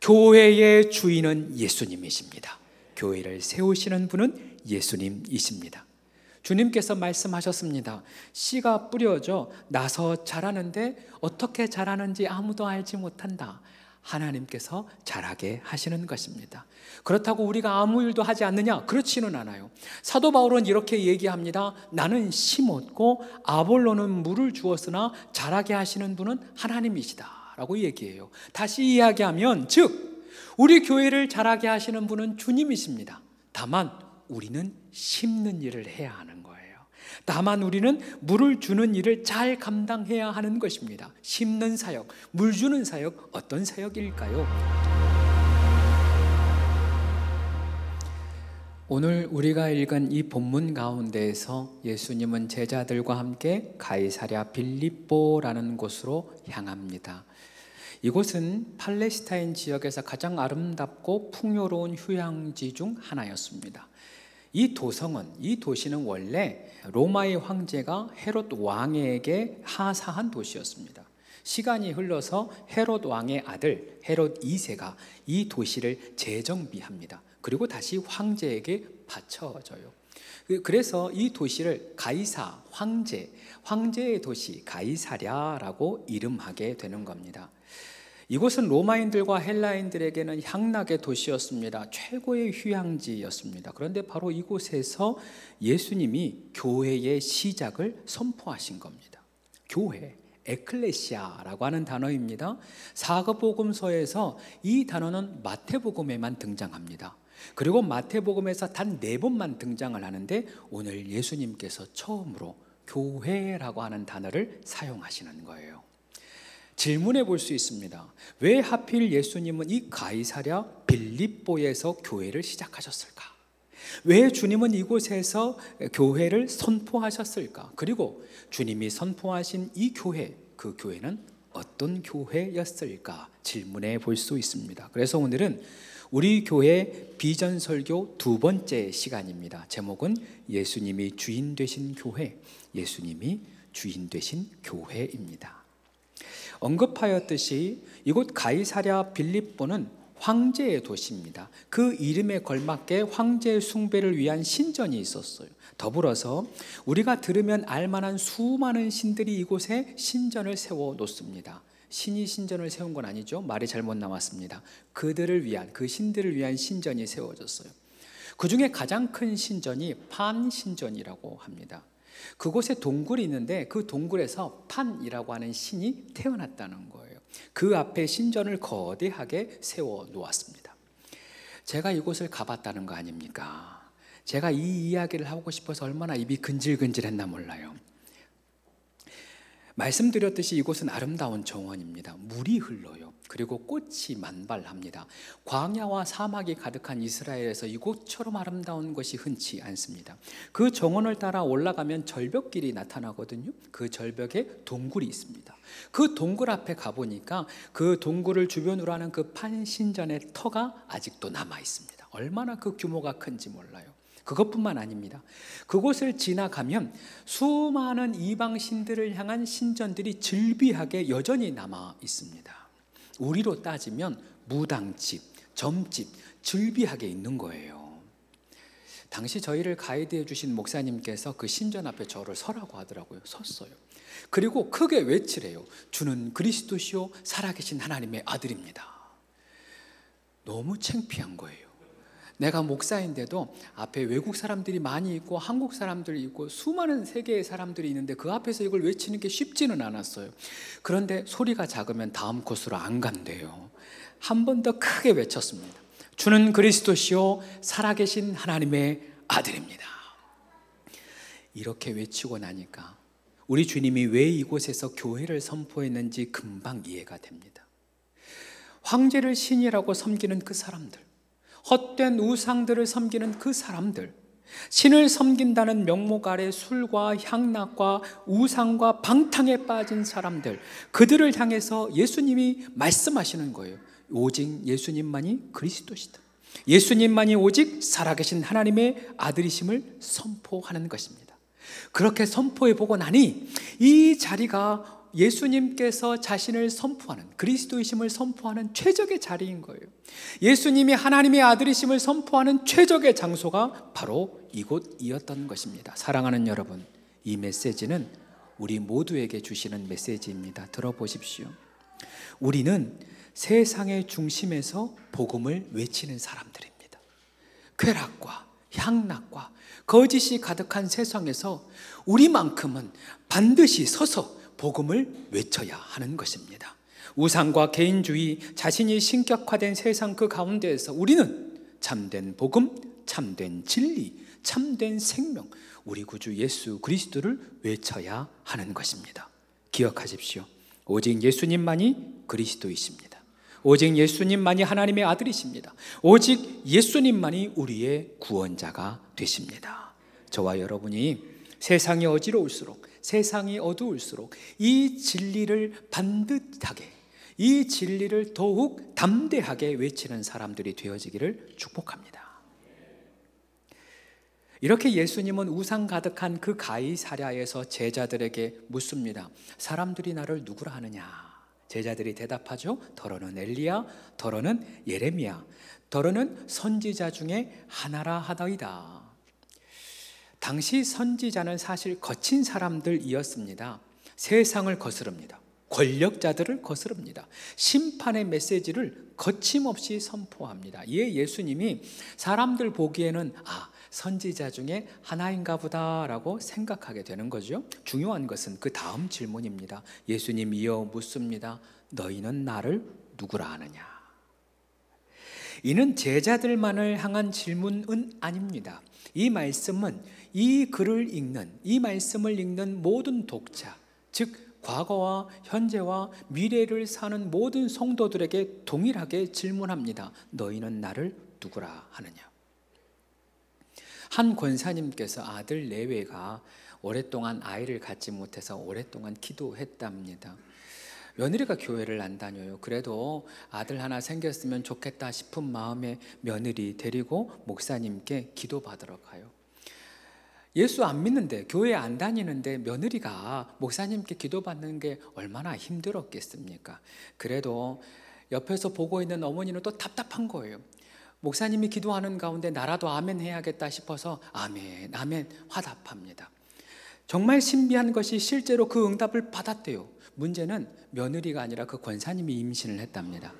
교회의 주인은 예수님이십니다. 교회를 세우시는 분은 예수님이십니다. 주님께서 말씀하셨습니다. 씨가 뿌려져 나서 자라는데 어떻게 자라는지 아무도 알지 못한다. 하나님께서 자라게 하시는 것입니다. 그렇다고 우리가 아무 일도 하지 않느냐? 그렇지는 않아요. 사도 바울은 이렇게 얘기합니다. 나는 심었고 아볼로는 물을 주었으나 자라게 하시는 분은 하나님이시다 라고 얘기해요. 다시 이야기하면 즉 우리 교회를 자라게 하시는 분은 주님이십니다. 다만 우리는 심는 일을 해야 하는 거예요. 다만 우리는 물을 주는 일을 잘 감당해야 하는 것입니다. 심는 사역, 물 주는 사역, 어떤 사역일까요? 오늘 우리가 읽은 이 본문 가운데에서 예수님은 제자들과 함께 가이사랴 빌립보라는 곳으로 향합니다. 이곳은 팔레스타인 지역에서 가장 아름답고 풍요로운 휴양지 중 하나였습니다. 이 도시는 원래 로마의 황제가 헤롯 왕에게 하사한 도시였습니다. 시간이 흘러서 헤롯 왕의 아들 헤롯 2세가 이 도시를 재정비합니다. 그리고 다시 황제에게 바쳐져요. 그래서 이 도시를 가이사, 황제의 도시 가이사랴라고 이름하게 되는 겁니다. 이곳은 로마인들과 헬라인들에게는 향락의 도시였습니다. 최고의 휴양지였습니다. 그런데 바로 이곳에서 예수님이 교회의 시작을 선포하신 겁니다. 교회, 에클레시아라고 하는 단어입니다. 사복음서에서 이 단어는 마태복음에만 등장합니다. 그리고 마태복음에서 단 4번만 등장을 하는데 오늘 예수님께서 처음으로 교회라고 하는 단어를 사용하시는 거예요. 질문해 볼 수 있습니다. 왜 하필 예수님은 이 가이사랴 빌립보에서 교회를 시작하셨을까? 왜 주님은 이곳에서 교회를 선포하셨을까? 그리고 주님이 선포하신 이 교회, 그 교회는 어떤 교회였을까? 질문해 볼 수 있습니다. 그래서 오늘은 우리 교회 비전 설교 2번째 시간입니다. 제목은 예수님이 주인 되신 교회, 예수님이 주인 되신 교회입니다. 언급하였듯이 이곳 가이사랴 빌립보는 황제의 도시입니다. 그 이름에 걸맞게 황제의 숭배를 위한 신전이 있었어요. 더불어서 우리가 들으면 알만한 수많은 신들이 이곳에 신전을 세워 놓습니다. 신이 신전을 세운 건 아니죠. 말이 잘못 나왔습니다. 그들을 위한, 그 신들을 위한 신전이 세워졌어요. 그 중에 가장 큰 신전이 판신전이라고 합니다. 그곳에 동굴이 있는데 그 동굴에서 판이라고 하는 신이 태어났다는 거예요. 그 앞에 신전을 거대하게 세워 놓았습니다. 제가 이곳을 가봤다는 거 아닙니까? 제가 이 이야기를 하고 싶어서 얼마나 입이 근질근질했나 몰라요. 말씀드렸듯이 이곳은 아름다운 정원입니다. 물이 흘러요. 그리고 꽃이 만발합니다. 광야와 사막이 가득한 이스라엘에서 이곳처럼 아름다운 것이 흔치 않습니다. 그 정원을 따라 올라가면 절벽길이 나타나거든요. 그 절벽에 동굴이 있습니다. 그 동굴 앞에 가보니까 그 동굴을 주변으로 하는 그 판신전의 터가 아직도 남아 있습니다. 얼마나 그 규모가 큰지 몰라요. 그것뿐만 아닙니다. 그곳을 지나가면 수많은 이방신들을 향한 신전들이 즐비하게 여전히 남아 있습니다. 우리로 따지면 무당집, 점집, 즐비하게 있는 거예요. 당시 저희를 가이드해 주신 목사님께서 그 신전 앞에 저를 서라고 하더라고요. 섰어요. 그리고 크게 외치래요. 주는 그리스도시요 살아계신 하나님의 아들입니다. 너무 창피한 거예요. 내가 목사인데도 앞에 외국 사람들이 많이 있고 한국 사람들이 있고 수많은 세계의 사람들이 있는데 그 앞에서 이걸 외치는 게 쉽지는 않았어요. 그런데 소리가 작으면 다음 코스로 안 간대요. 한 번 더 크게 외쳤습니다. 주는 그리스도시요 살아계신 하나님의 아들입니다. 이렇게 외치고 나니까 우리 주님이 왜 이곳에서 교회를 선포했는지 금방 이해가 됩니다. 황제를 신이라고 섬기는 그 사람들, 헛된 우상들을 섬기는 그 사람들, 신을 섬긴다는 명목 아래 술과 향락과 우상과 방탕에 빠진 사람들, 그들을 향해서 예수님이 말씀하시는 거예요. 오직 예수님만이 그리스도시다. 예수님만이 오직 살아계신 하나님의 아들이심을 선포하는 것입니다. 그렇게 선포해 보고 나니 이 자리가 예수님께서 자신을 선포하는, 그리스도이심을 선포하는 최적의 자리인 거예요. 예수님이 하나님의 아들이심을 선포하는 최적의 장소가 바로 이곳이었던 것입니다. 사랑하는 여러분, 이 메시지는 우리 모두에게 주시는 메시지입니다. 들어보십시오. 우리는 세상의 중심에서 복음을 외치는 사람들입니다. 쾌락과 향락과 거짓이 가득한 세상에서 우리만큼은 반드시 서서 복음을 외쳐야 하는 것입니다. 우상과 개인주의, 자신이 신격화된 세상 그 가운데에서 우리는 참된 복음, 참된 진리, 참된 생명, 우리 구주 예수 그리스도를 외쳐야 하는 것입니다. 기억하십시오. 오직 예수님만이 그리스도이십니다. 오직 예수님만이 하나님의 아들이십니다. 오직 예수님만이 우리의 구원자가 되십니다. 저와 여러분이 세상이 어지러울수록, 세상이 어두울수록 이 진리를 반듯하게, 이 진리를 더욱 담대하게 외치는 사람들이 되어지기를 축복합니다. 이렇게 예수님은 우상 가득한 그 가이사랴에서 제자들에게 묻습니다. 사람들이 나를 누구라 하느냐? 제자들이 대답하죠. 더러는 엘리야, 더러는 예레미야, 더러는 선지자 중에 하나라 하더이다. 당시 선지자는 사실 거친 사람들이었습니다. 세상을 거스릅니다. 권력자들을 거스릅니다. 심판의 메시지를 거침없이 선포합니다. 이에 예수님이 사람들 보기에는 선지자 중에 하나인가 보다라고 생각하게 되는 거죠. 중요한 것은 그 다음 질문입니다. 예수님 이어 묻습니다. 너희는 나를 누구라 하느냐? 이는 제자들만을 향한 질문은 아닙니다. 이 말씀은 이 글을 읽는, 이 말씀을 읽는 모든 독자, 즉 과거와 현재와 미래를 사는 모든 성도들에게 동일하게 질문합니다. 너희는 나를 누구라 하느냐? 한 권사님께서 아들 내외가 오랫동안 아이를 갖지 못해서 오랫동안 기도했답니다. 며느리가 교회를 안 다녀요. 그래도 아들 하나 생겼으면 좋겠다 싶은 마음에 며느리 데리고 목사님께 기도받으러 가요. 예수 안 믿는데, 교회 안 다니는데 며느리가 목사님께 기도받는 게 얼마나 힘들었겠습니까? 그래도 옆에서 보고 있는 어머니는 또 답답한 거예요. 목사님이 기도하는 가운데 나라도 아멘 해야겠다 싶어서 아멘, 아멘 화답합니다. 정말 신비한 것이 실제로 그 응답을 받았대요. 문제는 며느리가 아니라 그 권사님이 임신을 했답니다.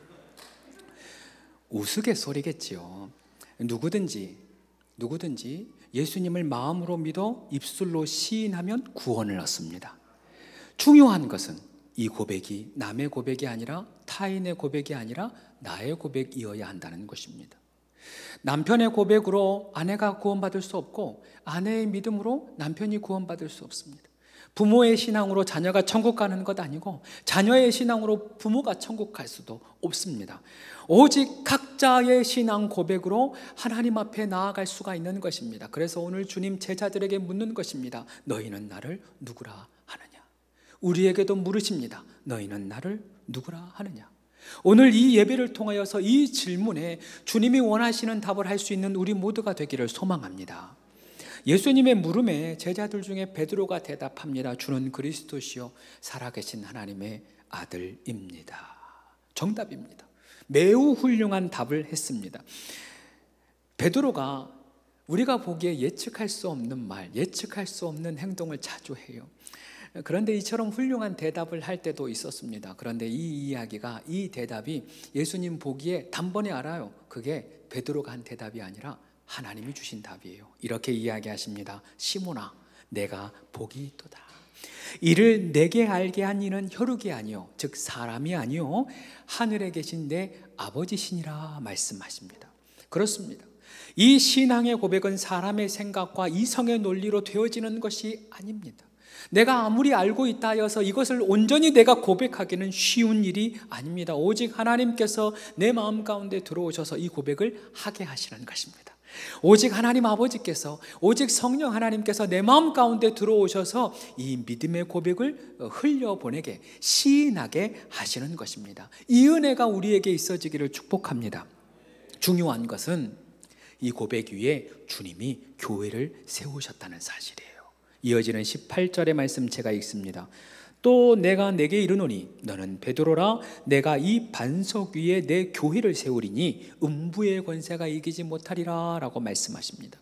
우스갯소리겠지요. 누구든지 예수님을 마음으로 믿어 입술로 시인하면 구원을 얻습니다. 중요한 것은 이 고백이 남의 고백이 아니라, 타인의 고백이 아니라 나의 고백이어야 한다는 것입니다. 남편의 고백으로 아내가 구원받을 수 없고, 아내의 믿음으로 남편이 구원받을 수 없습니다. 부모의 신앙으로 자녀가 천국 가는 것 아니고, 자녀의 신앙으로 부모가 천국 갈 수도 없습니다. 오직 각자의 신앙 고백으로 하나님 앞에 나아갈 수가 있는 것입니다. 그래서 오늘 주님 제자들에게 묻는 것입니다. 너희는 나를 누구라 하느냐? 우리에게도 물으십니다. 너희는 나를 누구라 하느냐? 오늘 이 예배를 통하여서 이 질문에 주님이 원하시는 답을 할 수 있는 우리 모두가 되기를 소망합니다. 예수님의 물음에 제자들 중에 베드로가 대답합니다. 주는 그리스도시요 살아계신 하나님의 아들입니다. 정답입니다. 매우 훌륭한 답을 했습니다. 베드로가 우리가 보기에 예측할 수 없는 말, 예측할 수 없는 행동을 자주 해요. 그런데 이처럼 훌륭한 대답을 할 때도 있었습니다. 그런데 이 이야기가, 이 대답이 예수님 보기에 단번에 알아요. 그게 베드로가 한 대답이 아니라 하나님이 주신 답이에요. 이렇게 이야기하십니다. 시몬아, 내가 복이 있도다. 이를 내게 알게 한 이는 혈육이 아니요 즉 사람이 아니요 하늘에 계신 내 아버지시니라 말씀하십니다. 그렇습니다. 이 신앙의 고백은 사람의 생각과 이성의 논리로 되어지는 것이 아닙니다. 내가 아무리 알고 있다 하여서 이것을 온전히 내가 고백하기는 쉬운 일이 아닙니다. 오직 하나님께서 내 마음 가운데 들어오셔서 이 고백을 하게 하시는 것입니다. 오직 하나님 아버지께서, 오직 성령 하나님께서 내 마음 가운데 들어오셔서 이 믿음의 고백을 흘려보내게, 시인하게 하시는 것입니다. 이 은혜가 우리에게 있어지기를 축복합니다. 중요한 것은 이 고백 위에 주님이 교회를 세우셨다는 사실이에요. 이어지는 18절의 말씀 제가 읽습니다. 또 내가 내게 이르노니 너는 베드로라. 내가 이 반석 위에 내 교회를 세우리니 음부의 권세가 이기지 못하리라 라고 말씀하십니다.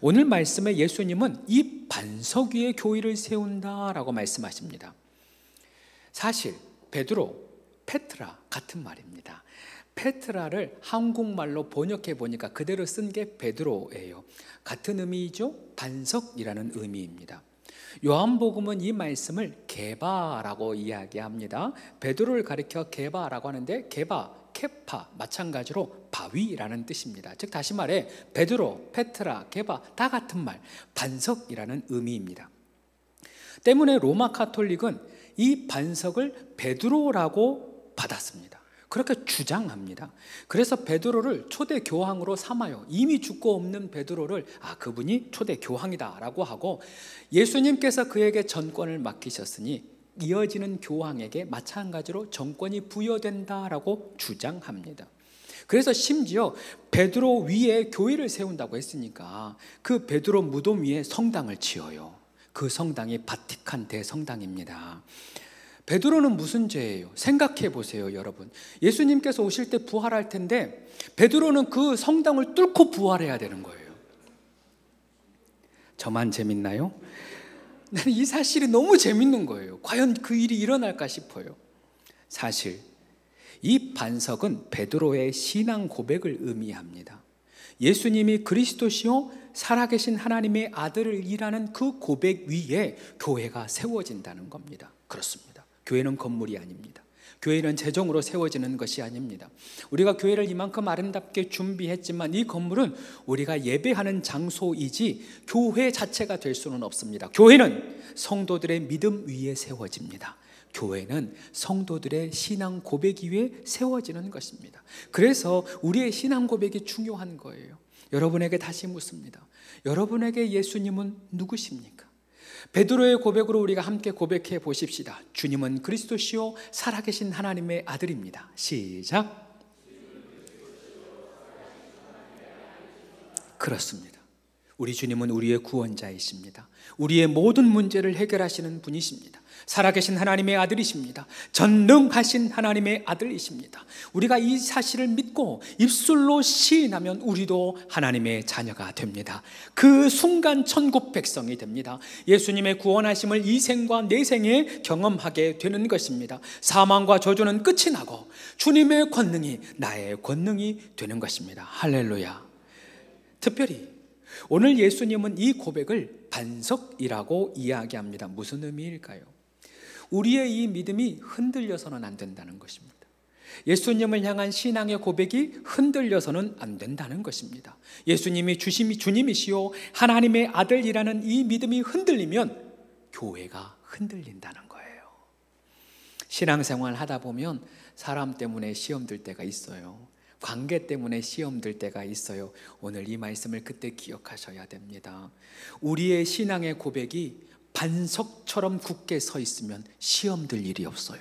오늘 말씀에 예수님은 이 반석 위에 교회를 세운다라고 말씀하십니다. 사실 베드로, 페트라 같은 말입니다. 페트라를 한국말로 번역해 보니까 그대로 쓴 게 베드로예요. 같은 의미이죠. 반석이라는 의미입니다. 요한복음은 이 말씀을 게바라고 이야기합니다. 베드로를 가리켜 게바라고 하는데 게바, 케파 마찬가지로 바위라는 뜻입니다. 즉 다시 말해 베드로, 페트라, 게바 다 같은 말, 반석이라는 의미입니다. 때문에 로마 카톨릭은 이 반석을 베드로라고 받았습니다. 그렇게 주장합니다. 그래서 베드로를 초대 교황으로 삼아요. 이미 죽고 없는 베드로를 그분이 초대 교황이다 라고 하고, 예수님께서 그에게 전권을 맡기셨으니 이어지는 교황에게 마찬가지로 정권이 부여된다라고 주장합니다. 그래서 심지어 베드로 위에 교회를 세운다고 했으니까 그 베드로 무덤 위에 성당을 지어요. 그 성당이 바티칸 대성당입니다. 베드로는 무슨 죄예요? 생각해 보세요, 여러분. 예수님께서 오실 때 부활할 텐데 베드로는 그 성당을 뚫고 부활해야 되는 거예요. 저만 재밌나요? 나는 이 사실이 너무 재밌는 거예요. 과연 그 일이 일어날까 싶어요. 사실 이 반석은 베드로의 신앙 고백을 의미합니다. 예수님이 그리스도시요 살아계신 하나님의 아들이라는 그 고백 위에 교회가 세워진다는 겁니다. 그렇습니다. 교회는 건물이 아닙니다. 교회는 재정으로 세워지는 것이 아닙니다. 우리가 교회를 이만큼 아름답게 준비했지만 이 건물은 우리가 예배하는 장소이지 교회 자체가 될 수는 없습니다. 교회는 성도들의 믿음 위에 세워집니다. 교회는 성도들의 신앙 고백 위에 세워지는 것입니다. 그래서 우리의 신앙 고백이 중요한 거예요. 여러분에게 다시 묻습니다. 여러분에게 예수님은 누구십니까? 베드로의 고백으로 우리가 함께 고백해 보십시다. 주님은 그리스도시요 살아계신 하나님의 아들입니다. 시작. 그렇습니다. 우리 주님은 우리의 구원자이십니다. 우리의 모든 문제를 해결하시는 분이십니다. 살아계신 하나님의 아들이십니다. 전능하신 하나님의 아들이십니다. 우리가 이 사실을 믿고 입술로 시인하면 우리도 하나님의 자녀가 됩니다. 그 순간 천국 백성이 됩니다. 예수님의 구원하심을 이 생과 내생에 경험하게 되는 것입니다. 사망과 저주는 끝이 나고 주님의 권능이 나의 권능이 되는 것입니다. 할렐루야. 특별히 오늘 예수님은 이 고백을 반석이라고 이야기합니다. 무슨 의미일까요? 우리의 이 믿음이 흔들려서는 안 된다는 것입니다. 예수님을 향한 신앙의 고백이 흔들려서는 안 된다는 것입니다. 예수님이 주님이시요 하나님의 아들이라는 이 믿음이 흔들리면 교회가 흔들린다는 거예요. 신앙생활 하다 보면 사람 때문에 시험 들 때가 있어요. 관계 때문에 시험 들 때가 있어요. 오늘 이 말씀을 그때 기억하셔야 됩니다. 우리의 신앙의 고백이 반석처럼 굳게 서 있으면 시험 들 일이 없어요.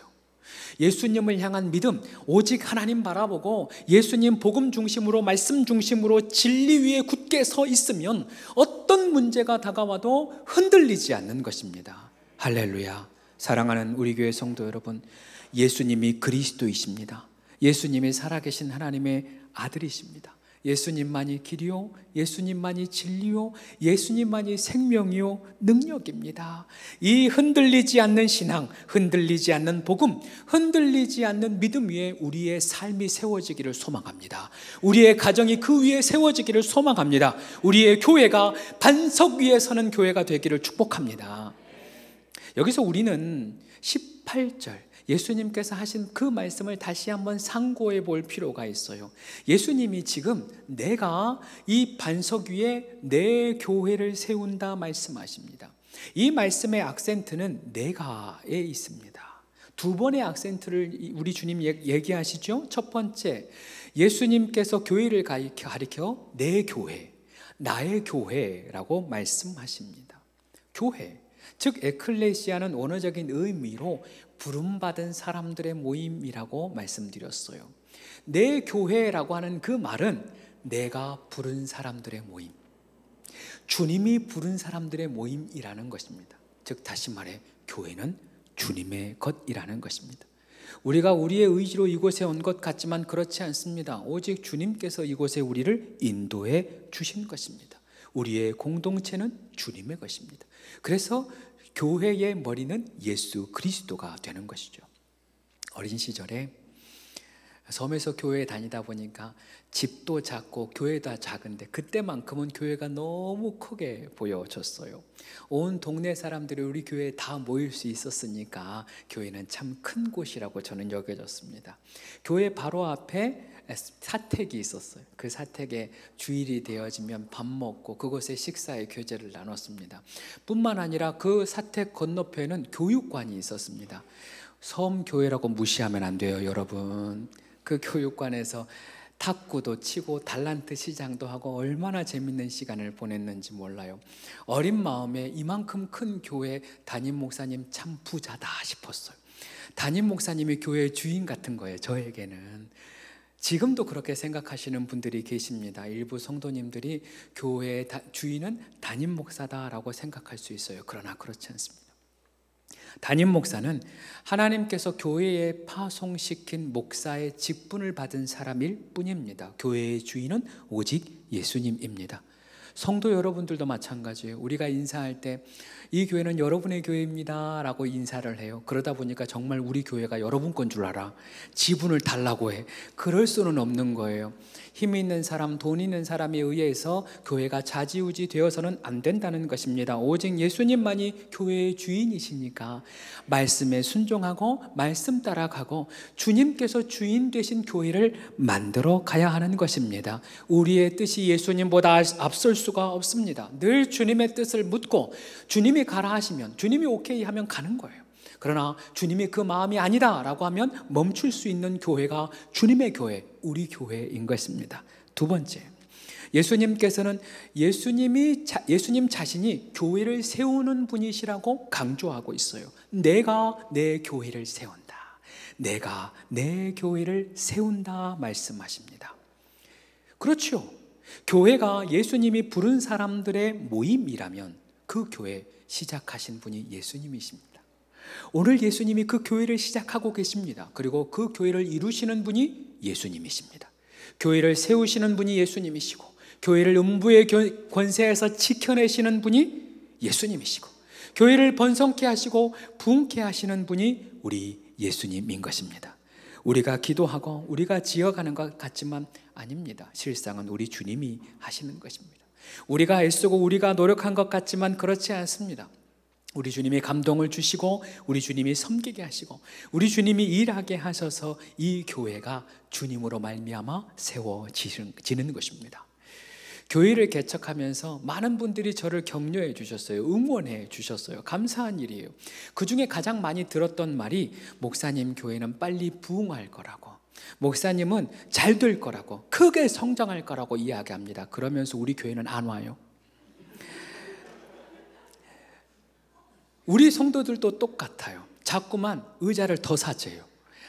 예수님을 향한 믿음, 오직 하나님 바라보고 예수님 복음 중심으로 말씀 중심으로 진리 위에 굳게 서 있으면 어떤 문제가 다가와도 흔들리지 않는 것입니다. 할렐루야. 사랑하는 우리 교회 성도 여러분, 예수님이 그리스도이십니다. 예수님이 살아계신 하나님의 아들이십니다. 예수님만이 길이요, 예수님만이 진리요, 예수님만이 생명이요 능력입니다. 이 흔들리지 않는 신앙, 흔들리지 않는 복음, 흔들리지 않는 믿음 위에 우리의 삶이 세워지기를 소망합니다. 우리의 가정이 그 위에 세워지기를 소망합니다. 우리의 교회가 반석 위에 서는 교회가 되기를 축복합니다. 여기서 우리는 18절 예수님께서 하신 그 말씀을 다시 한번 상고해 볼 필요가 있어요. 예수님이 지금 내가 이 반석 위에 내 교회를 세운다 말씀하십니다. 이 말씀의 악센트는 내가에 있습니다. 두 번의 악센트를 우리 주님 얘기하시죠. 첫 번째, 예수님께서 교회를 가리켜 내 교회, 나의 교회라고 말씀하십니다. 교회, 즉 에클레시아는 원어적인 의미로 부름받은 사람들의 모임이라고 말씀드렸어요. 내 교회라고 하는 그 말은 내가 부른 사람들의 모임, 주님이 부른 사람들의 모임이라는 것입니다. 즉 다시 말해 교회는 주님의 것이라는 것입니다. 우리가 우리의 의지로 이곳에 온 것 같지만 그렇지 않습니다. 오직 주님께서 이곳에 우리를 인도해 주신 것입니다. 우리의 공동체는 주님의 것입니다. 그래서 교회의 머리는 예수 그리스도가 되는 것이죠. 어린 시절에 섬에서 교회에 다니다 보니까 집도 작고 교회도 작은데 그때만큼은 교회가 너무 크게 보여졌어요. 온 동네 사람들이 우리 교회에 다 모일 수 있었으니까 교회는 참 큰 곳이라고 저는 여겨졌습니다. 교회 바로 앞에 사택이 있었어요. 그 사택에 주일이 되어지면 밥 먹고 그곳에 식사의 교제를 나눴습니다. 뿐만 아니라 그 사택 건너편에는 교육관이 있었습니다. 섬교회라고 무시하면 안 돼요, 여러분. 그 교육관에서 탁구도 치고 달란트 시장도 하고 얼마나 재밌는 시간을 보냈는지 몰라요. 어린 마음에 이만큼 큰 교회 담임 목사님 참 부자다 싶었어요. 담임 목사님이 교회의 주인 같은 거예요, 저에게는. 지금도 그렇게 생각하시는 분들이 계십니다. 일부 성도님들이 교회의 주인은 담임 목사다라고 생각할 수 있어요. 그러나 그렇지 않습니다. 담임 목사는 하나님께서 교회에 파송시킨 목사의 직분을 받은 사람일 뿐입니다. 교회의 주인은 오직 예수님입니다. 성도 여러분들도 마찬가지예요. 우리가 인사할 때 이 교회는 여러분의 교회입니다 라고 인사를 해요. 그러다 보니까 정말 우리 교회가 여러분 건 줄 알아. 지분을 달라고 해. 그럴 수는 없는 거예요. 힘 있는 사람, 돈 있는 사람에 의해서 교회가 좌지우지 되어서는 안 된다는 것입니다. 오직 예수님만이 교회의 주인이시니까 말씀에 순종하고 말씀 따라가고 주님께서 주인 되신 교회를 만들어 가야 하는 것입니다. 우리의 뜻이 예수님보다 앞설 수가 없습니다. 늘 주님의 뜻을 묻고 주님이 가라 하시면, 주님이 오케이 하면 가는 거예요. 그러나 주님이 그 마음이 아니다 라고 하면 멈출 수 있는 교회가 주님의 교회, 우리 교회인 것입니다. 두 번째, 예수님께서는 예수님 자신이 교회를 세우는 분이시라고 강조하고 있어요. 내가 내 교회를 세운다. 내가 내 교회를 세운다 말씀하십니다. 그렇죠. 교회가 예수님이 부른 사람들의 모임이라면 그 교회 시작하신 분이 예수님이십니다. 오늘 예수님이 그 교회를 시작하고 계십니다. 그리고 그 교회를 이루시는 분이 예수님이십니다. 교회를 세우시는 분이 예수님이시고 교회를 음부의 권세에서 지켜내시는 분이 예수님이시고 교회를 번성케 하시고 부흥케 하시는 분이 우리 예수님인 것입니다. 우리가 기도하고 우리가 지어가는 것 같지만 아닙니다. 실상은 우리 주님이 하시는 것입니다. 우리가 애쓰고 우리가 노력한 것 같지만 그렇지 않습니다. 우리 주님이 감동을 주시고 우리 주님이 섬기게 하시고 우리 주님이 일하게 하셔서 이 교회가 주님으로 말미암아 세워지는 것입니다. 교회를 개척하면서 많은 분들이 저를 격려해 주셨어요. 응원해 주셨어요. 감사한 일이에요. 그 중에 가장 많이 들었던 말이 목사님 교회는 빨리 부흥할 거라고, 목사님은 잘 될 거라고, 크게 성장할 거라고 이야기합니다. 그러면서 우리 교회는 안 와요. 우리 성도들도 똑같아요. 자꾸만 의자를 더 사재요.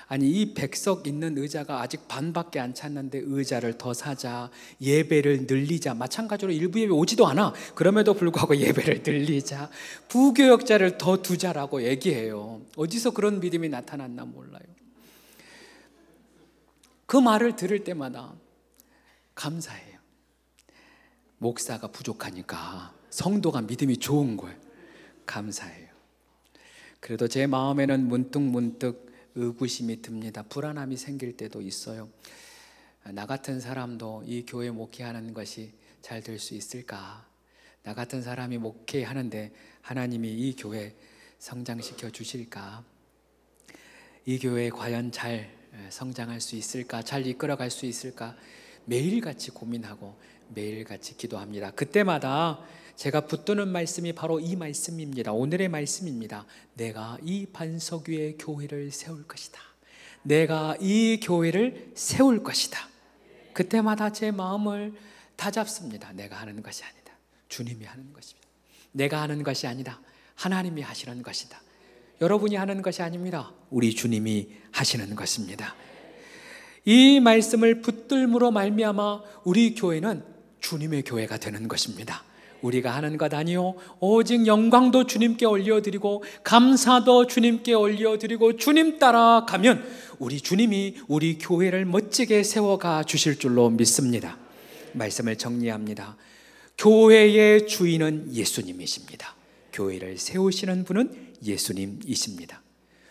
아니, 이 100석 있는 의자가 아직 반밖에 안 찼는데 의자를 더 사자, 예배를 늘리자. 마찬가지로 일부 예배 오지도 않아. 그럼에도 불구하고 예배를 늘리자, 부교역자를 더 두자라고 얘기해요. 어디서 그런 믿음이 나타났나 몰라요. 그 말을 들을 때마다 감사해요. 목사가 부족하니까 성도가 믿음이 좋은 거예요. 감사해요. 그래도 제 마음에는 문득문득 의구심이 듭니다. 불안함이 생길 때도 있어요. 나 같은 사람도 이 교회 목회하는 것이 잘 될 수 있을까? 나 같은 사람이 목회하는데 하나님이 이 교회 성장시켜 주실까? 이 교회 과연 잘 성장할 수 있을까? 잘 이끌어갈 수 있을까? 매일같이 고민하고 매일같이 기도합니다. 그때마다 제가 붙드는 말씀이 바로 이 말씀입니다. 오늘의 말씀입니다. 내가 이 반석 위에 교회를 세울 것이다. 내가 이 교회를 세울 것이다. 그때마다 제 마음을 다잡습니다. 내가 하는 것이 아니다. 주님이 하는 것입니다. 내가 하는 것이 아니다. 하나님이 하시는 것이다. 여러분이 하는 것이 아닙니다. 우리 주님이 하시는 것입니다. 이 말씀을 붙들므로 말미암아 우리 교회는 주님의 교회가 되는 것입니다. 우리가 하는 것 아니요 오직 영광도 주님께 올려드리고 감사도 주님께 올려드리고 주님 따라가면 우리 주님이 우리 교회를 멋지게 세워가 주실 줄로 믿습니다. 말씀을 정리합니다. 교회의 주인은 예수님이십니다. 교회를 세우시는 분은 예수님이십니다.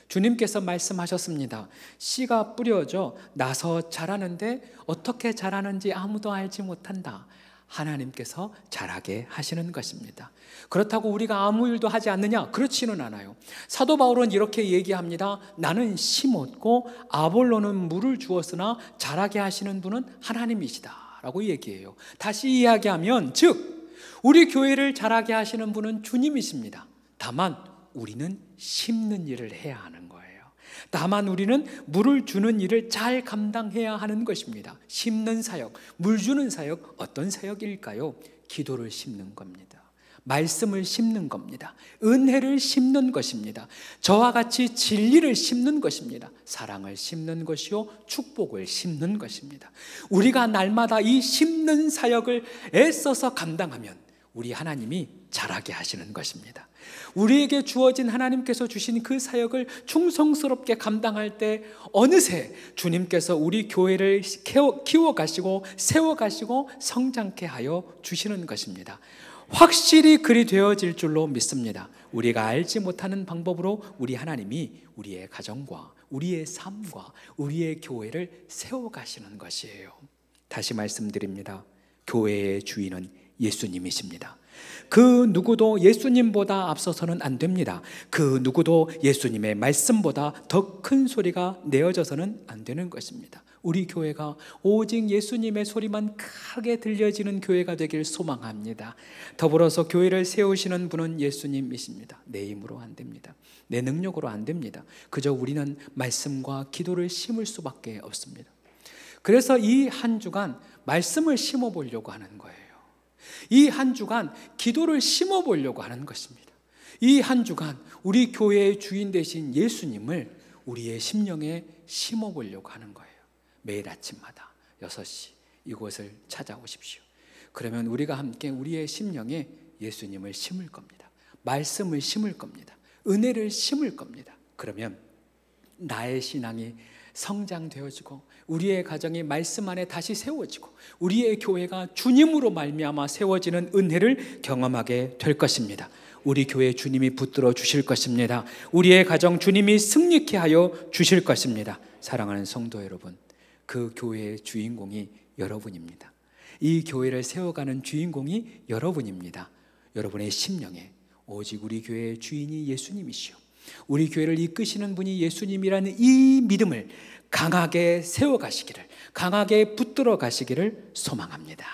주님께서 말씀하셨습니다. 씨가 뿌려져 나서 자라는데 어떻게 자라는지 아무도 알지 못한다. 하나님께서 자라게 하시는 것입니다. 그렇다고 우리가 아무 일도 하지 않느냐? 그렇지는 않아요. 사도 바울은 이렇게 얘기합니다. 나는 심었고 아볼로는 물을 주었으나 자라게 하시는 분은 하나님이시다 라고 얘기해요. 다시 이야기하면 즉 우리 교회를 자라게 하시는 분은 주님이십니다. 다만 우리는 심는 일을 해야 하는 거예요. 다만 우리는 물을 주는 일을 잘 감당해야 하는 것입니다. 심는 사역, 물 주는 사역, 어떤 사역일까요? 기도를 심는 겁니다. 말씀을 심는 겁니다. 은혜를 심는 것입니다. 저와 같이 진리를 심는 것입니다. 사랑을 심는 것이요 축복을 심는 것입니다. 우리가 날마다 이 심는 사역을 애써서 감당하면 우리 하나님이 자라게 하시는 것입니다. 우리에게 주어진 하나님께서 주신 그 사역을 충성스럽게 감당할 때 어느새 주님께서 우리 교회를 키워가시고 세워가시고 성장케 하여 주시는 것입니다. 확실히 그리 되어질 줄로 믿습니다. 우리가 알지 못하는 방법으로 우리 하나님이 우리의 가정과 우리의 삶과 우리의 교회를 세워가시는 것이에요. 다시 말씀드립니다. 교회의 주인은 예수님이십니다. 그 누구도 예수님보다 앞서서는 안 됩니다. 그 누구도 예수님의 말씀보다 더 큰 소리가 내어져서는 안 되는 것입니다. 우리 교회가 오직 예수님의 소리만 크게 들려지는 교회가 되길 소망합니다. 더불어서 교회를 세우시는 분은 예수님이십니다. 내 힘으로 안 됩니다. 내 능력으로 안 됩니다. 그저 우리는 말씀과 기도를 심을 수밖에 없습니다. 그래서 이 한 주간 말씀을 심어 보려고 하는 거예요. 이 한 주간 기도를 심어 보려고 하는 것입니다. 이 한 주간 우리 교회의 주인 되신 예수님을 우리의 심령에 심어 보려고 하는 거예요. 매일 아침마다 6시 이곳을 찾아오십시오. 그러면 우리가 함께 우리의 심령에 예수님을 심을 겁니다. 말씀을 심을 겁니다. 은혜를 심을 겁니다. 그러면 나의 신앙이 성장되어지고 우리의 가정이 말씀 안에 다시 세워지고 우리의 교회가 주님으로 말미암아 세워지는 은혜를 경험하게 될 것입니다. 우리 교회 주님이 붙들어 주실 것입니다. 우리의 가정 주님이 승리케 하여 주실 것입니다. 사랑하는 성도 여러분, 그 교회의 주인공이 여러분입니다. 이 교회를 세워가는 주인공이 여러분입니다. 여러분의 심령에 오직 우리 교회의 주인이 예수님이시오, 우리 교회를 이끄시는 분이 예수님이라는 이 믿음을 강하게 세워가시기를, 강하게 붙들어 가시기를 소망합니다.